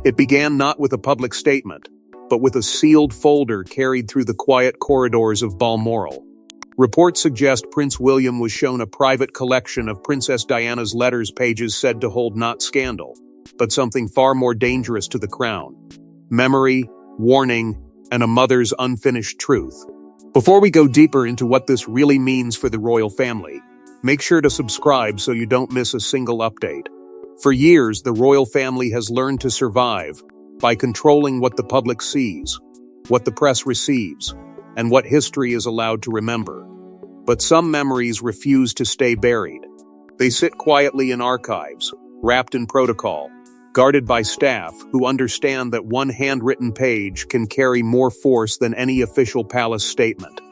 It began not with a public statement, but with a sealed folder carried through the quiet corridors of Balmoral. Reports suggest Prince William was shown a private collection of Princess Diana's letters, pages said to hold not scandal, but something far more dangerous to the crown: memory, warning, and a mother's unfinished truth. Before we go deeper into what this really means for the royal family, make sure to subscribe so you don't miss a single update. For years, the royal family has learned to survive by controlling what the public sees, what the press receives, and what history is allowed to remember. But some memories refuse to stay buried. They sit quietly in archives, wrapped in protocol, guarded by staff who understand that one handwritten page can carry more force than any official palace statement.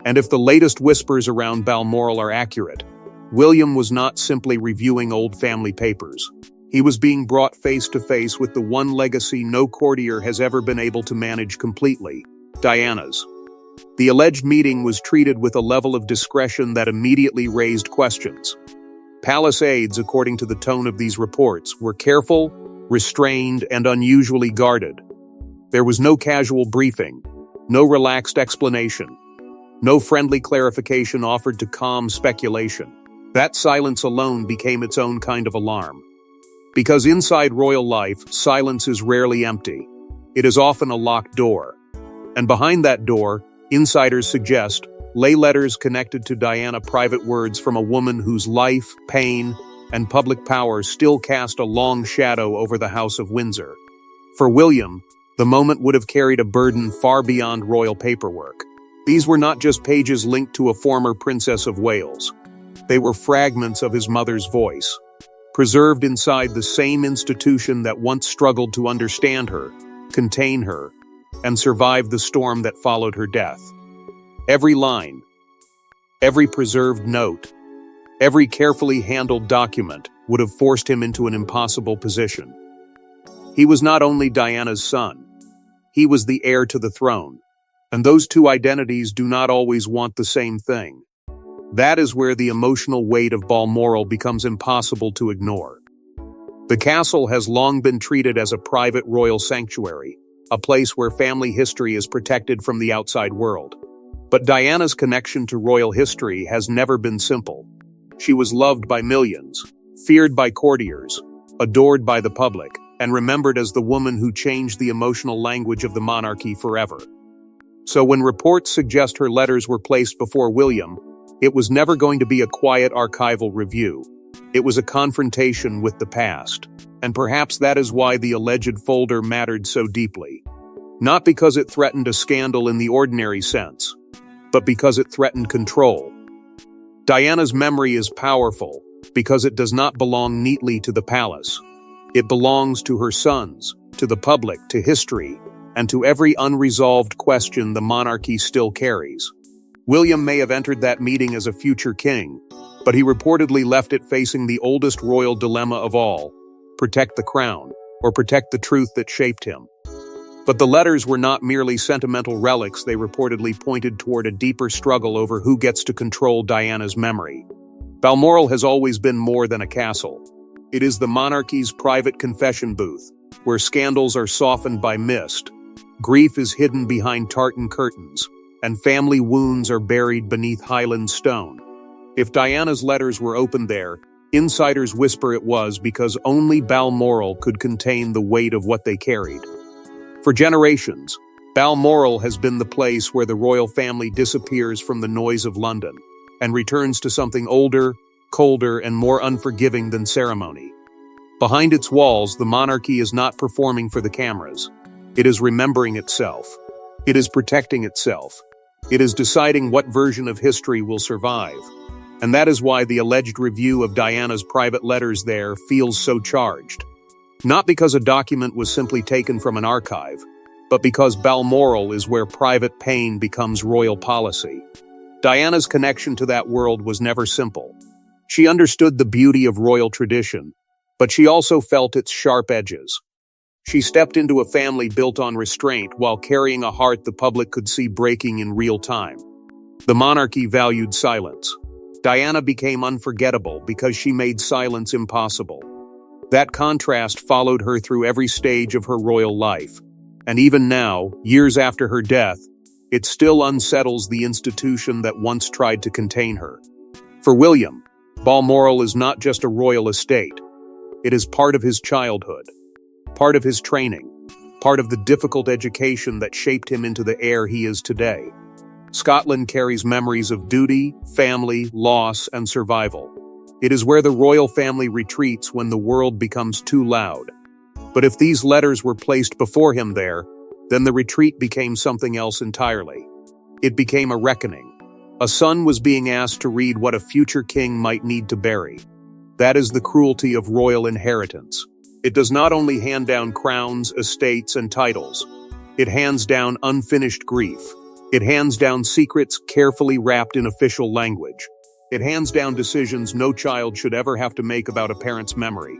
And if the latest whispers around Balmoral are accurate, William was not simply reviewing old family papers. He was being brought face to face with the one legacy no courtier has ever been able to manage completely: Diana's. The alleged meeting was treated with a level of discretion that immediately raised questions. Palace aides, according to the tone of these reports, were careful, restrained, and unusually guarded. There was no casual briefing, no relaxed explanation, no friendly clarification offered to calm speculation. That silence alone became its own kind of alarm. Because inside royal life, silence is rarely empty. It is often a locked door. And behind that door, insiders suggest, lay letters connected to Diana, private words from a woman whose life, pain, and public power still cast a long shadow over the House of Windsor. For William, the moment would have carried a burden far beyond royal paperwork. These were not just pages linked to a former Princess of Wales. They were fragments of his mother's voice, preserved inside the same institution that once struggled to understand her, contain her, and survive the storm that followed her death. Every line, every preserved note, every carefully handled document would have forced him into an impossible position. He was not only Diana's son, he was the heir to the throne, and those two identities do not always want the same thing. That is where the emotional weight of Balmoral becomes impossible to ignore. The castle has long been treated as a private royal sanctuary, a place where family history is protected from the outside world. But Diana's connection to royal history has never been simple. She was loved by millions, feared by courtiers, adored by the public, and remembered as the woman who changed the emotional language of the monarchy forever. So when reports suggest her letters were placed before William, it was never going to be a quiet archival review. It was a confrontation with the past. And perhaps that is why the alleged folder mattered so deeply. Not because it threatened a scandal in the ordinary sense, but because it threatened control. Diana's memory is powerful because it does not belong neatly to the palace. It belongs to her sons, to the public, to history, and to every unresolved question the monarchy still carries. William may have entered that meeting as a future king, but he reportedly left it facing the oldest royal dilemma of all: protect the crown, or protect the truth that shaped him. But the letters were not merely sentimental relics. They reportedly pointed toward a deeper struggle over who gets to control Diana's memory. Balmoral has always been more than a castle. It is the monarchy's private confession booth, where scandals are softened by mist, grief is hidden behind tartan curtains, and family wounds are buried beneath Highland stone. If Diana's letters were opened there, insiders whisper it was because only Balmoral could contain the weight of what they carried. For generations, Balmoral has been the place where the royal family disappears from the noise of London and returns to something older, colder, and more unforgiving than ceremony. Behind its walls, the monarchy is not performing for the cameras. It is remembering itself. It is protecting itself. It is deciding what version of history will survive. And that is why the alleged review of Diana's private letters there feels so charged. Not because a document was simply taken from an archive, but because Balmoral is where private pain becomes royal policy. Diana's connection to that world was never simple. She understood the beauty of royal tradition, but she also felt its sharp edges. She stepped into a family built on restraint while carrying a heart the public could see breaking in real time. The monarchy valued silence. Diana became unforgettable because she made silence impossible. That contrast followed her through every stage of her royal life. And even now, years after her death, it still unsettles the institution that once tried to contain her. For William, Balmoral is not just a royal estate. It is part of his childhood, part of his training, part of the difficult education that shaped him into the heir he is today. Scotland carries memories of duty, family, loss, and survival. It is where the royal family retreats when the world becomes too loud. But if these letters were placed before him there, then the retreat became something else entirely. It became a reckoning. A son was being asked to read what a future king might need to bury. That is the cruelty of royal inheritance. It does not only hand down crowns, estates, and titles. It hands down unfinished grief. It hands down secrets carefully wrapped in official language. It hands down decisions no child should ever have to make about a parent's memory.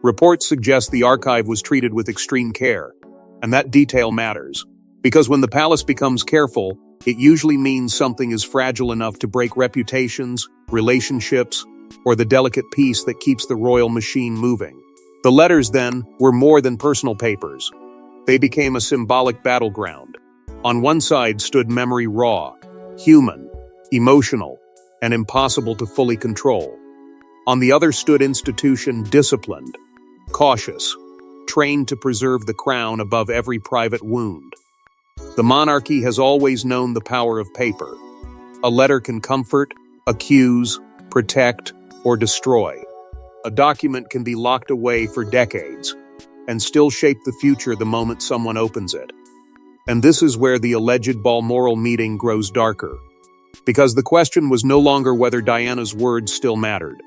Reports suggest the archive was treated with extreme care, and that detail matters. Because when the palace becomes careful, it usually means something is fragile enough to break reputations, relationships, or the delicate peace that keeps the royal machine moving. The letters, then, were more than personal papers. They became a symbolic battleground. On one side stood memory raw, human, emotional, and impossible to fully control. On the other stood institution disciplined, cautious, trained to preserve the crown above every private wound. The monarchy has always known the power of paper. A letter can comfort, accuse, protect, or destroy. A document can be locked away for decades and still shape the future the moment someone opens it. And this is where the alleged Balmoral meeting grows darker. Because the question was no longer whether Diana's words still mattered.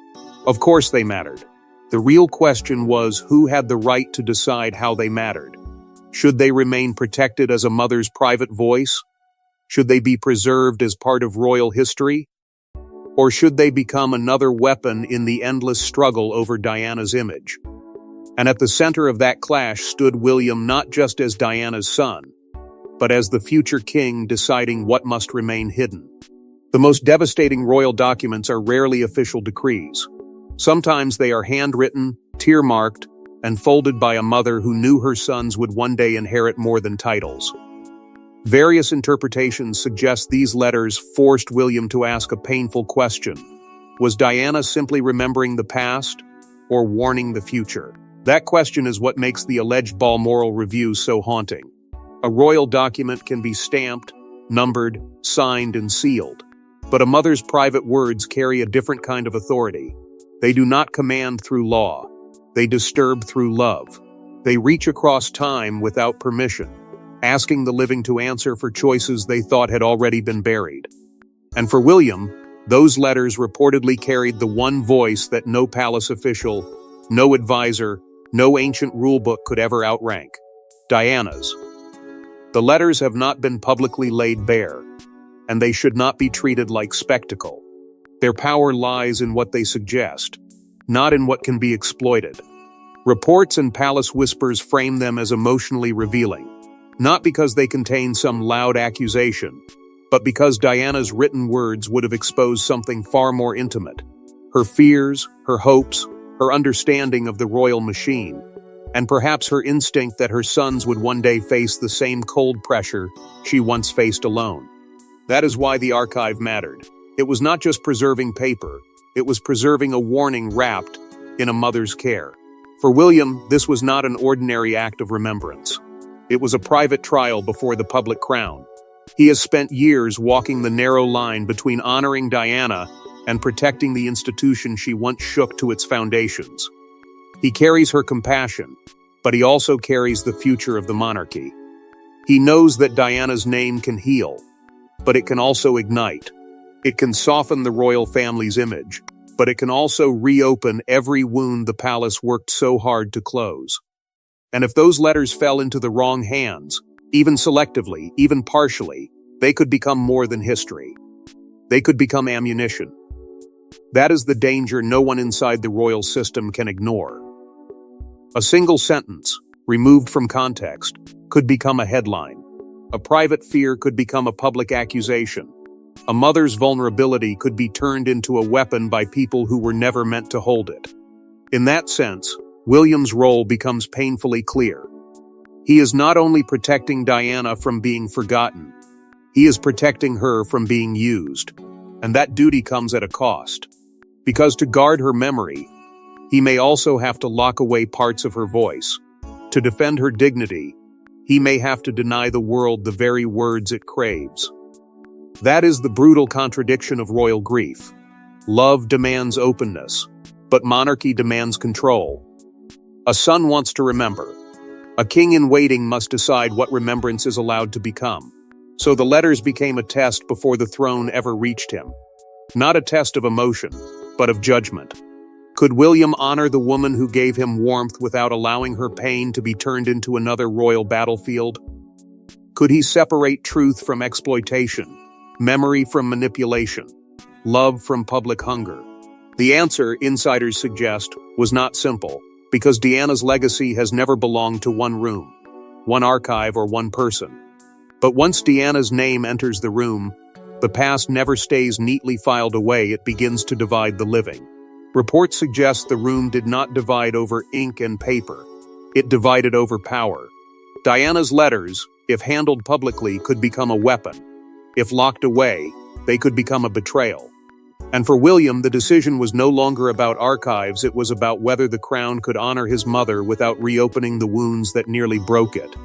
Of course they mattered. The real question was who had the right to decide how they mattered. Should they remain protected as a mother's private voice? Should they be preserved as part of royal history? Or should they become another weapon in the endless struggle over Diana's image? And at the center of that clash stood William, not just as Diana's son, but as the future king deciding what must remain hidden. The most devastating royal documents are rarely official decrees. Sometimes they are handwritten, tear-marked, and folded by a mother who knew her sons would one day inherit more than titles. Various interpretations suggest these letters forced William to ask a painful question. Was Diana simply remembering the past, or warning the future? That question is what makes the alleged Balmoral review so haunting. A royal document can be stamped, numbered, signed, and sealed. But a mother's private words carry a different kind of authority. They do not command through law. They disturb through love. They reach across time without permission, asking the living to answer for choices they thought had already been buried. And for William, those letters reportedly carried the one voice that no palace official, no advisor, no ancient rulebook could ever outrank: Diana's. The letters have not been publicly laid bare, and they should not be treated like spectacle. Their power lies in what they suggest, not in what can be exploited. Reports and palace whispers frame them as emotionally revealing, not because they contain some loud accusation, but because Diana's written words would have exposed something far more intimate: her fears, her hopes, her understanding of the royal machine, and perhaps her instinct that her sons would one day face the same cold pressure she once faced alone. That is why the archive mattered. It was not just preserving paper, it was preserving a warning wrapped in a mother's care. For William, this was not an ordinary act of remembrance. It was a private trial before the public crown. He has spent years walking the narrow line between honoring Diana and protecting the institution she once shook to its foundations. He carries her compassion, but he also carries the future of the monarchy. He knows that Diana's name can heal, but it can also ignite. It can soften the royal family's image, but it can also reopen every wound the palace worked so hard to close. And if those letters fell into the wrong hands, even selectively, even partially, they could become more than history. They could become ammunition. That is the danger no one inside the royal system can ignore. A single sentence, removed from context, could become a headline. A private fear could become a public accusation. A mother's vulnerability could be turned into a weapon by people who were never meant to hold it. In that sense, William's role becomes painfully clear. He is not only protecting Diana from being forgotten, he is protecting her from being used. And that duty comes at a cost. Because to guard her memory, he may also have to lock away parts of her voice. To defend her dignity, he may have to deny the world the very words it craves. That is the brutal contradiction of royal grief. Love demands openness, but monarchy demands control. A son wants to remember. A king in waiting must decide what remembrance is allowed to become. So the letters became a test before the throne ever reached him. Not a test of emotion, but of judgment. Could William honor the woman who gave him warmth without allowing her pain to be turned into another royal battlefield? Could he separate truth from exploitation, memory from manipulation, love from public hunger? The answer, insiders suggest, was not simple, because Diana's legacy has never belonged to one room, one archive, or one person. But once Diana's name enters the room, the past never stays neatly filed away, it begins to divide the living. Reports suggest the room did not divide over ink and paper. It divided over power. Diana's letters, if handled publicly, could become a weapon. If locked away, they could become a betrayal. And for William, the decision was no longer about archives, it was about whether the crown could honor his mother without reopening the wounds that nearly broke it.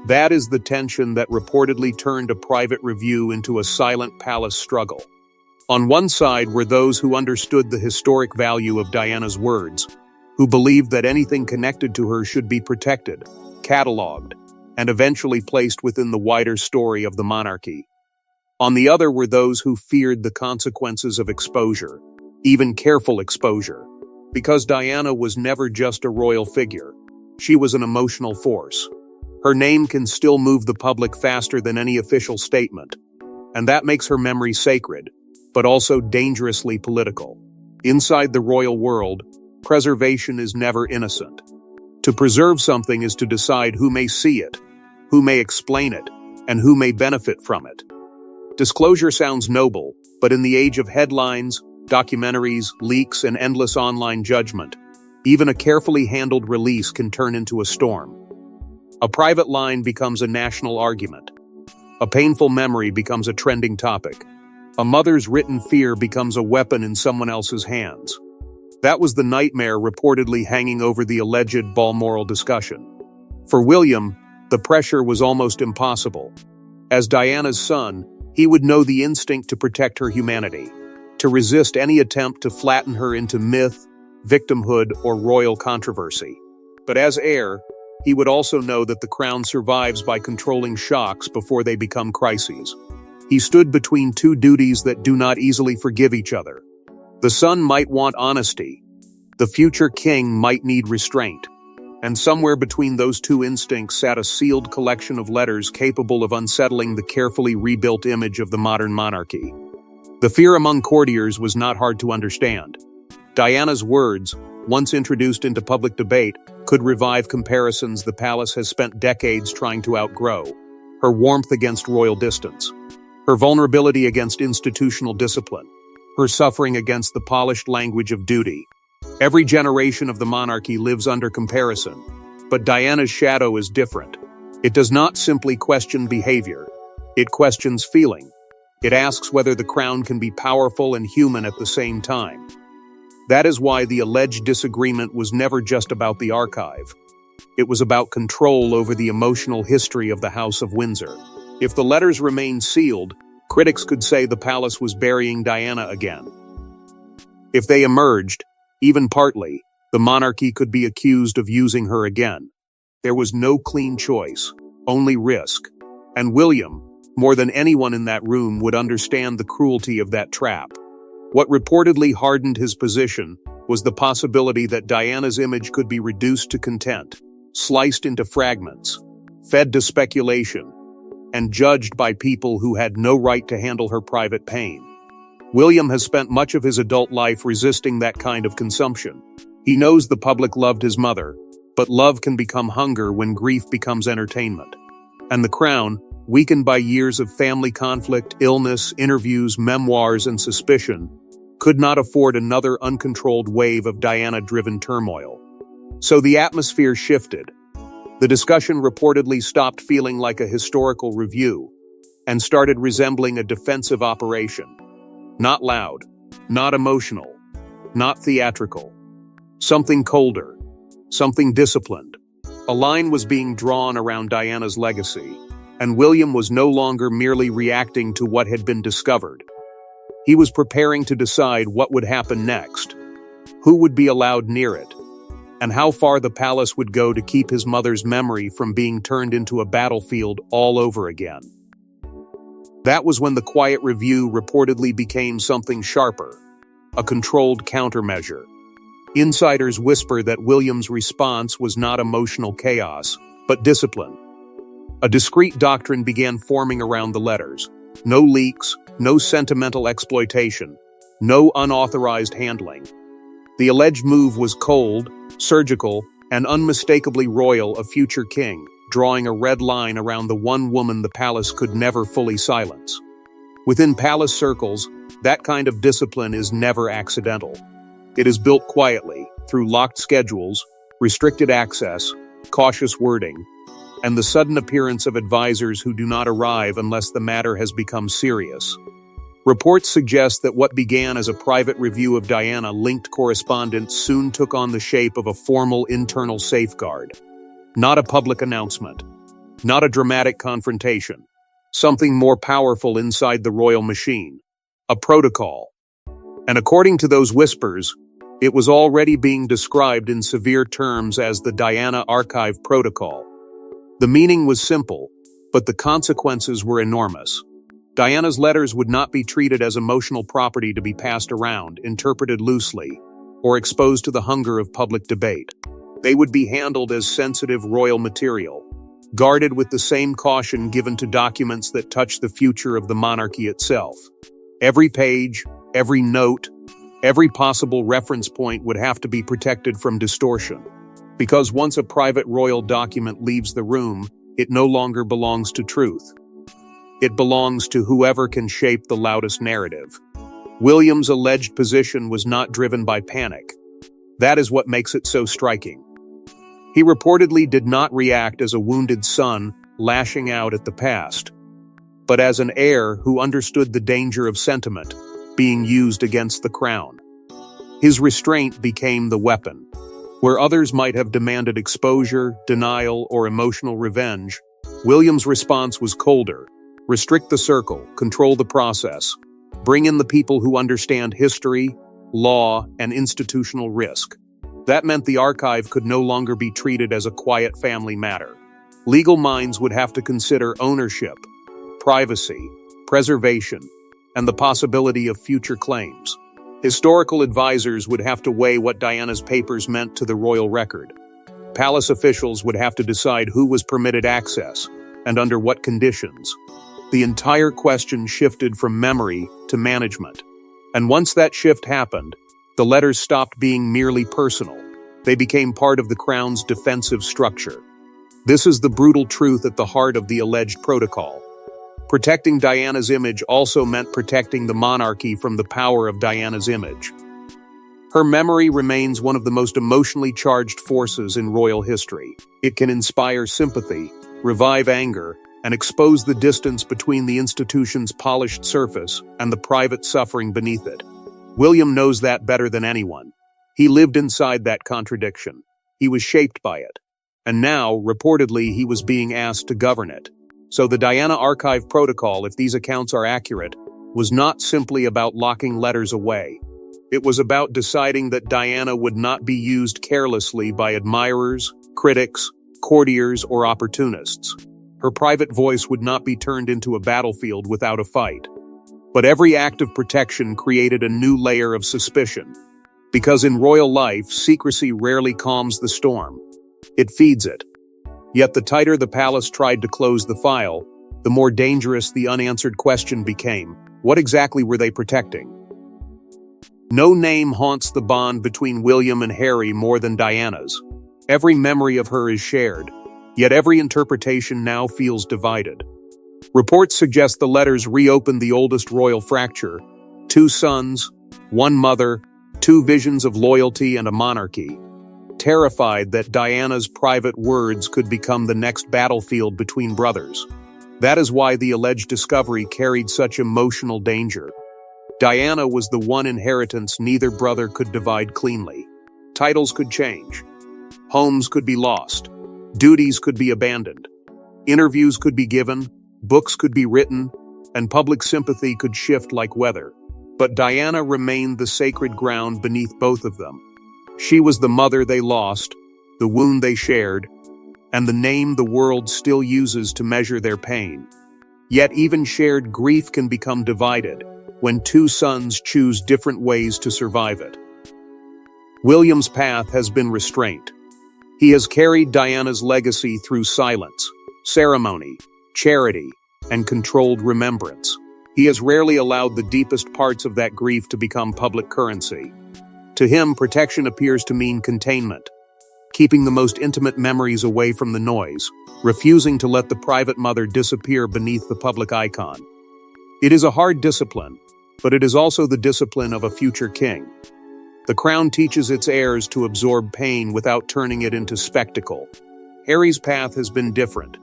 That is the tension that reportedly turned a private review into a silent palace struggle. On one side were those who understood the historic value of Diana's words, who believed that anything connected to her should be protected, catalogued, and eventually placed within the wider story of the monarchy. On the other were those who feared the consequences of exposure, even careful exposure, because Diana was never just a royal figure. She was an emotional force. Her name can still move the public faster than any official statement, and that makes her memory sacred, but also dangerously political. Inside the royal world, preservation is never innocent. To preserve something is to decide who may see it, who may explain it, and who may benefit from it. Disclosure sounds noble, but in the age of headlines, documentaries, leaks, and endless online judgment, even a carefully handled release can turn into a storm. A private line becomes a national argument. A painful memory becomes a trending topic. A mother's written fear becomes a weapon in someone else's hands. That was the nightmare reportedly hanging over the alleged Balmoral discussion. For William, the pressure was almost impossible. As Diana's son, he would know the instinct to protect her humanity, to resist any attempt to flatten her into myth, victimhood, or royal controversy. But as heir, he would also know that the crown survives by controlling shocks before they become crises. He stood between two duties that do not easily forgive each other. The son might want honesty. The future king might need restraint. And somewhere between those two instincts sat a sealed collection of letters capable of unsettling the carefully rebuilt image of the modern monarchy. The fear among courtiers was not hard to understand. Diana's words, once introduced into public debate, could revive comparisons the palace has spent decades trying to outgrow. Her warmth against royal distance, her vulnerability against institutional discipline, her suffering against the polished language of duty. Every generation of the monarchy lives under comparison, but Diana's shadow is different. It does not simply question behavior. It questions feeling. It asks whether the crown can be powerful and human at the same time. That is why the alleged disagreement was never just about the archive. It was about control over the emotional history of the House of Windsor. If the letters remained sealed, critics could say the palace was burying Diana again. If they emerged, even partly, the monarchy could be accused of using her again. There was no clean choice, only risk. And William, more than anyone in that room, would understand the cruelty of that trap. What reportedly hardened his position was the possibility that Diana's image could be reduced to content, sliced into fragments, fed to speculation, and judged by people who had no right to handle her private pain. William has spent much of his adult life resisting that kind of consumption. He knows the public loved his mother, but love can become hunger when grief becomes entertainment. And the crown, weakened by years of family conflict, illness, interviews, memoirs, and suspicion, could not afford another uncontrolled wave of Diana-driven turmoil. So the atmosphere shifted. The discussion reportedly stopped feeling like a historical review and started resembling a defensive operation. Not loud, not emotional, not theatrical. Something colder, something disciplined. A line was being drawn around Diana's legacy, and William was no longer merely reacting to what had been discovered. He was preparing to decide what would happen next, who would be allowed near it, and how far the palace would go to keep his mother's memory from being turned into a battlefield all over again. That was when the quiet review reportedly became something sharper, a controlled countermeasure. Insiders whisper that William's response was not emotional chaos, but discipline. A discreet doctrine began forming around the letters. No leaks, no sentimental exploitation, no unauthorized handling. The alleged move was cold, surgical, and unmistakably royal, a future king, drawing a red line around the one woman the palace could never fully silence. Within palace circles, that kind of discipline is never accidental. It is built quietly, through locked schedules, restricted access, cautious wording, and the sudden appearance of advisors who do not arrive unless the matter has become serious. Reports suggest that what began as a private review of Diana-linked correspondence soon took on the shape of a formal internal safeguard. Not a public announcement, not a dramatic confrontation, something more powerful inside the royal machine, a protocol. And according to those whispers, it was already being described in severe terms as the Diana Archive Protocol. The meaning was simple, but the consequences were enormous. Diana's letters would not be treated as emotional property to be passed around, interpreted loosely, or exposed to the hunger of public debate. They would be handled as sensitive royal material, guarded with the same caution given to documents that touch the future of the monarchy itself. Every page, every note, every possible reference point would have to be protected from distortion. Because once a private royal document leaves the room, it no longer belongs to truth. It belongs to whoever can shape the loudest narrative. William's alleged position was not driven by panic. That is what makes it so striking. He reportedly did not react as a wounded son lashing out at the past, but as an heir who understood the danger of sentiment being used against the crown. His restraint became the weapon. Where others might have demanded exposure, denial, or emotional revenge, William's response was colder. Restrict the circle, control the process, bring in the people who understand history, law, and institutional risk. That meant the archive could no longer be treated as a quiet family matter. Legal minds would have to consider ownership, privacy, preservation, and the possibility of future claims. Historical advisors would have to weigh what Diana's papers meant to the royal record. Palace officials would have to decide who was permitted access and under what conditions. The entire question shifted from memory to management. And once that shift happened, the letters stopped being merely personal. They became part of the crown's defensive structure. This is the brutal truth at the heart of the alleged protocol. Protecting Diana's image also meant protecting the monarchy from the power of Diana's image. Her memory remains one of the most emotionally charged forces in royal history. It can inspire sympathy, revive anger, and expose the distance between the institution's polished surface and the private suffering beneath it. William knows that better than anyone. He lived inside that contradiction. He was shaped by it. And now, reportedly, he was being asked to govern it. So the Diana Archive Protocol, if these accounts are accurate, was not simply about locking letters away. It was about deciding that Diana would not be used carelessly by admirers, critics, courtiers, or opportunists. Her private voice would not be turned into a battlefield without a fight. But every act of protection created a new layer of suspicion. Because in royal life, secrecy rarely calms the storm. It feeds it. Yet the tighter the palace tried to close the file, the more dangerous the unanswered question became. What exactly were they protecting? No name haunts the bond between William and Harry more than Diana's. Every memory of her is shared, yet every interpretation now feels divided. Reports suggest the letters reopened the oldest royal fracture: 2 sons, 1 mother, 2 visions of loyalty and a monarchy. terrified that Diana's private words could become the next battlefield between brothers. That is why the alleged discovery carried such emotional danger. Diana was the one inheritance neither brother could divide cleanly. Titles could change. Homes could be lost. Duties could be abandoned. Interviews could be given, books could be written, and public sympathy could shift like weather. But Diana remained the sacred ground beneath both of them. She was the mother they lost, the wound they shared, and the name the world still uses to measure their pain. Yet even shared grief can become divided when two sons choose different ways to survive it. William's path has been restraint. He has carried Diana's legacy through silence, ceremony, charity, and controlled remembrance. He has rarely allowed the deepest parts of that grief to become public currency. To him, protection appears to mean containment, keeping the most intimate memories away from the noise, refusing to let the private mother disappear beneath the public icon. It is a hard discipline, but it is also the discipline of a future king. The crown teaches its heirs to absorb pain without turning it into spectacle. Harry's path has been different.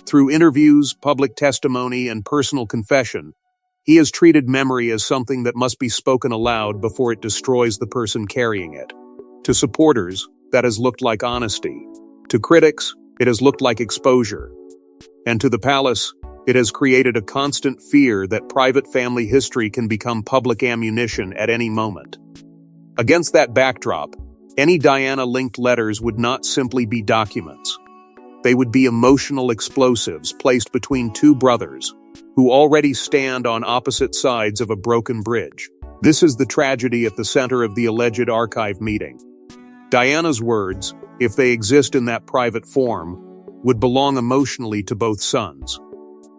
Through interviews, public testimony, and personal confession, he has treated memory as something that must be spoken aloud before it destroys the person carrying it. To supporters, that has looked like honesty. To critics, it has looked like exposure. And to the palace, it has created a constant fear that private family history can become public ammunition at any moment. Against that backdrop, any Diana-linked letters would not simply be documents. They would be emotional explosives placed between two brothers who already stand on opposite sides of a broken bridge. This is the tragedy at the center of the alleged archive meeting. Diana's words, if they exist in that private form, would belong emotionally to both sons.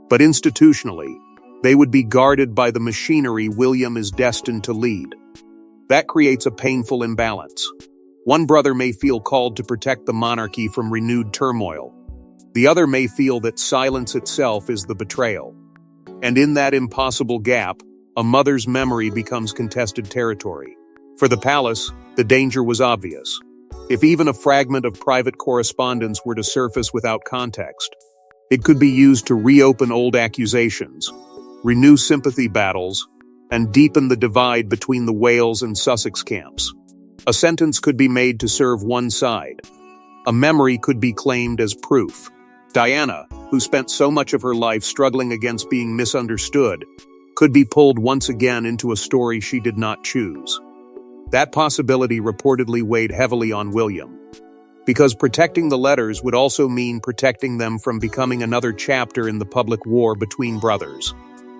But institutionally, they would be guarded by the machinery William is destined to lead. That creates a painful imbalance. One brother may feel called to protect the monarchy from renewed turmoil. The other may feel that silence itself is the betrayal. And in that impossible gap, a mother's memory becomes contested territory. For the palace, the danger was obvious. If even a fragment of private correspondence were to surface without context, it could be used to reopen old accusations, renew sympathy battles, and deepen the divide between the Wales and Sussex camps. A sentence could be made to serve one side. A memory could be claimed as proof. Diana, who spent so much of her life struggling against being misunderstood, could be pulled once again into a story she did not choose. That possibility reportedly weighed heavily on William, because protecting the letters would also mean protecting them from becoming another chapter in the public war between brothers.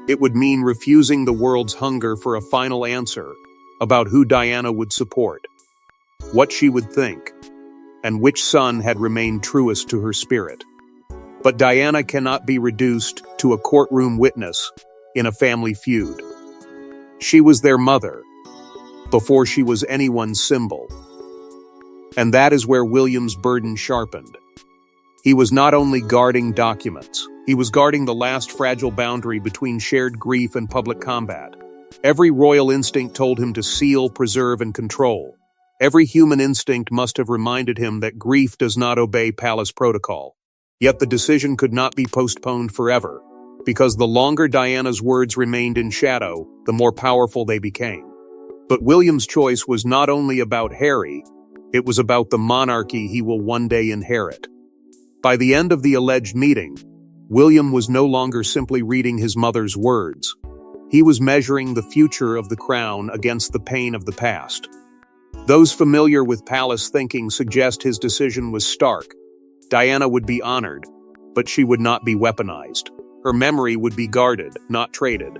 It would mean refusing the world's hunger for a final answer about who Diana would support, what she would think, and which son had remained truest to her spirit. But Diana cannot be reduced to a courtroom witness in a family feud. She was their mother, before she was anyone's symbol. And that is where William's burden sharpened. He was not only guarding documents, he was guarding the last fragile boundary between shared grief and public combat. Every royal instinct told him to seal, preserve, and control. Every human instinct must have reminded him that grief does not obey palace protocol. Yet the decision could not be postponed forever, because the longer Diana's words remained in shadow, the more powerful they became. But William's choice was not only about Harry, it was about the monarchy he will one day inherit. By the end of the alleged meeting, William was no longer simply reading his mother's words. He was measuring the future of the crown against the pain of the past. Those familiar with palace thinking suggest his decision was stark. Diana would be honored, but she would not be weaponized. Her memory would be guarded, not traded.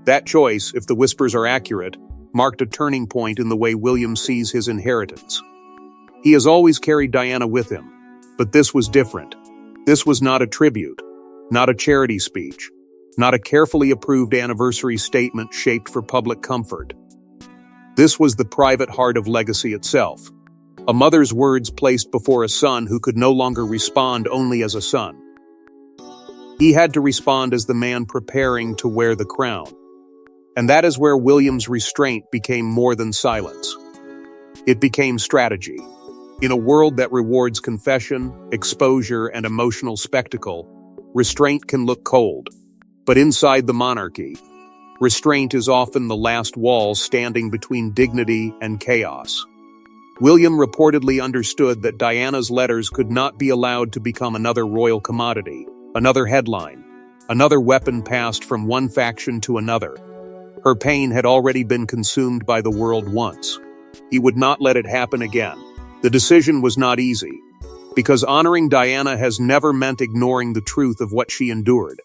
That choice, if the whispers are accurate, marked a turning point in the way William sees his inheritance. He has always carried Diana with him, but this was different. This was not a tribute, not a charity speech, not a carefully approved anniversary statement shaped for public comfort. This was the private heart of legacy itself. A mother's words placed before a son who could no longer respond only as a son. He had to respond as the man preparing to wear the crown. And that is where William's restraint became more than silence. It became strategy. In a world that rewards confession, exposure, and emotional spectacle, restraint can look cold. But inside the monarchy, restraint is often the last wall standing between dignity and chaos. William reportedly understood that Diana's letters could not be allowed to become another royal commodity, another headline, another weapon passed from one faction to another. Her pain had already been consumed by the world once. He would not let it happen again. The decision was not easy, because honoring Diana has never meant ignoring the truth of what she endured.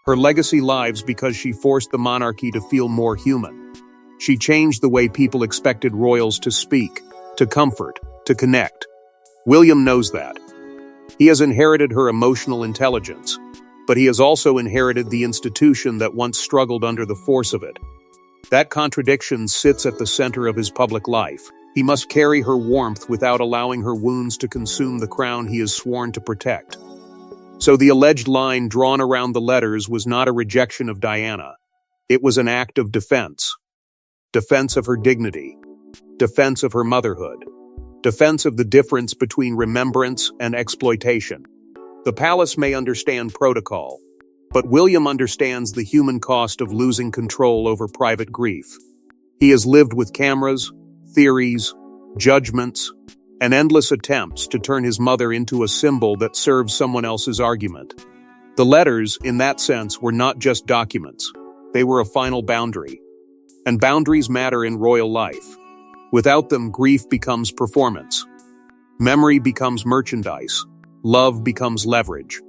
Her legacy lives because she forced the monarchy to feel more human. She changed the way people expected royals to speak, to comfort, to connect. William knows that. He has inherited her emotional intelligence, but he has also inherited the institution that once struggled under the force of it. That contradiction sits at the center of his public life. He must carry her warmth without allowing her wounds to consume the crown he has sworn to protect. So the alleged line drawn around the letters was not a rejection of Diana. It was an act of defense. Defense of her dignity. Defense of her motherhood. Defense of the difference between remembrance and exploitation. The palace may understand protocol, but William understands the human cost of losing control over private grief. He has lived with cameras, theories, judgments, and endless attempts to turn his mother into a symbol that serves someone else's argument. The letters, in that sense, were not just documents. They were a final boundary. And boundaries matter in royal life. Without them, grief becomes performance. Memory becomes merchandise. Love becomes leverage.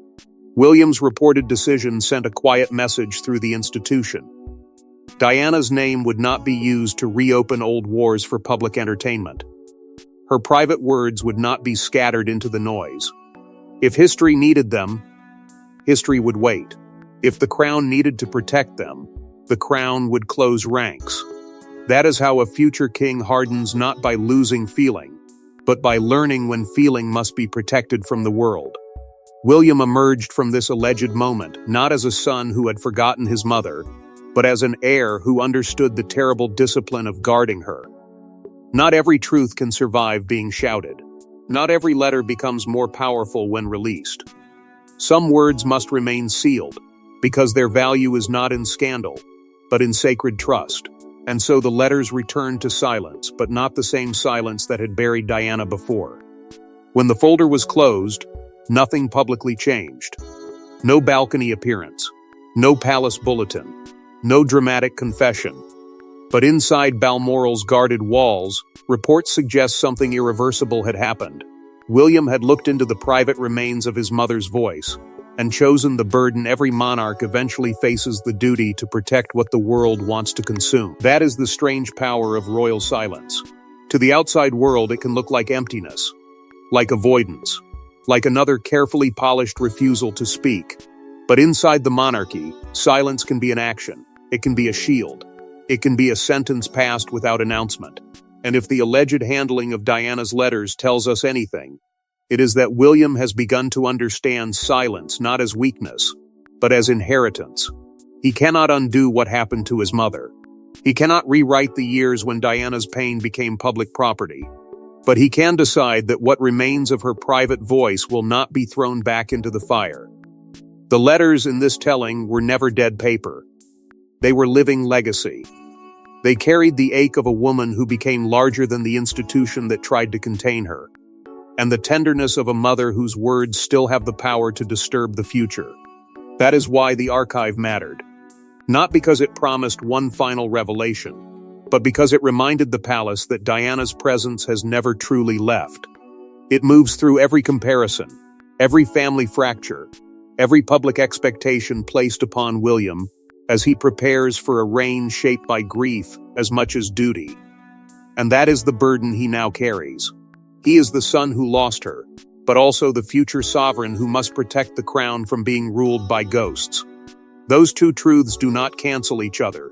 William's reported decision sent a quiet message through the institution. Diana's name would not be used to reopen old wars for public entertainment. Her private words would not be scattered into the noise. If history needed them, history would wait. If the crown needed to protect them, the crown would close ranks. That is how a future king hardens, not by losing feeling, but by learning when feeling must be protected from the world. William emerged from this alleged moment not as a son who had forgotten his mother, but as an heir who understood the terrible discipline of guarding her. Not every truth can survive being shouted. Not every letter becomes more powerful when released. Some words must remain sealed, because their value is not in scandal, but in sacred trust. And so the letters returned to silence, but not the same silence that had buried Diana before. When the folder was closed, nothing publicly changed. No balcony appearance, no palace bulletin, no dramatic confession. But inside Balmoral's guarded walls, reports suggest something irreversible had happened. William had looked into the private remains of his mother's voice, and chosen the burden every monarch eventually faces: the duty to protect what the world wants to consume. That is the strange power of royal silence. To the outside world, it can look like emptiness, like avoidance, like another carefully polished refusal to speak. But inside the monarchy, silence can be an action. It can be a shield. It can be a sentence passed without announcement. And if the alleged handling of Diana's letters tells us anything, it is that William has begun to understand silence not as weakness, but as inheritance. He cannot undo what happened to his mother. He cannot rewrite the years when Diana's pain became public property. But he can decide that what remains of her private voice will not be thrown back into the fire. The letters in this telling were never dead paper. They were living legacy. They carried the ache of a woman who became larger than the institution that tried to contain her, and the tenderness of a mother whose words still have the power to disturb the future. That is why the archive mattered. Not because it promised one final revelation, but because it reminded the palace that Diana's presence has never truly left. It moves through every comparison, every family fracture, every public expectation placed upon William as he prepares for a reign shaped by grief as much as duty. And that is the burden he now carries. He is the son who lost her, but also the future sovereign who must protect the crown from being ruled by ghosts. Those two truths do not cancel each other.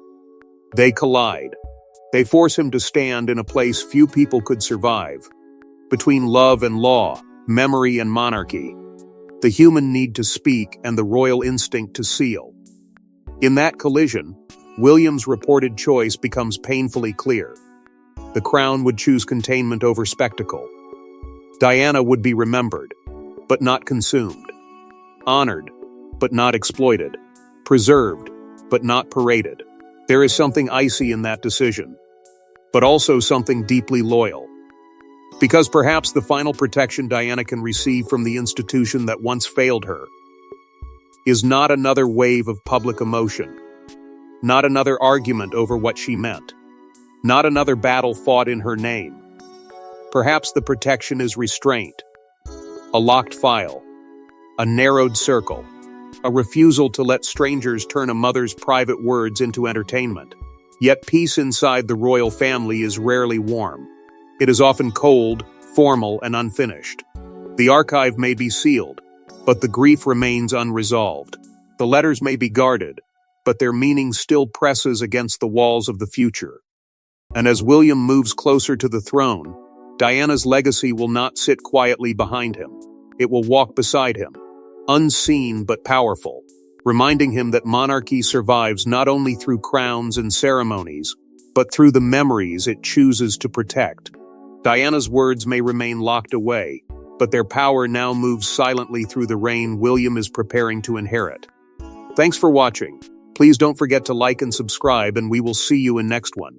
They collide. They force him to stand in a place few people could survive. Between love and law, memory and monarchy, the human need to speak and the royal instinct to seal. In that collision, William's reported choice becomes painfully clear. The crown would choose containment over spectacle. Diana would be remembered, but not consumed. Honored, but not exploited. Preserved, but not paraded. There is something icy in that decision, but also something deeply loyal. Because perhaps the final protection Diana can receive from the institution that once failed her is not another wave of public emotion, not another argument over what she meant, not another battle fought in her name. Perhaps the protection is restraint, a locked file, a narrowed circle, a refusal to let strangers turn a mother's private words into entertainment. Yet peace inside the royal family is rarely warm. It is often cold, formal, and unfinished. The archive may be sealed, but the grief remains unresolved. The letters may be guarded, but their meaning still presses against the walls of the future. And as William moves closer to the throne, Diana's legacy will not sit quietly behind him. It will walk beside him, unseen but powerful, reminding him that monarchy survives not only through crowns and ceremonies, but through the memories it chooses to protect. Diana's words may remain locked away, but their power now moves silently through the reign William is preparing to inherit. Thanks for watching. Please don't forget to like and subscribe, and we will see you in next one.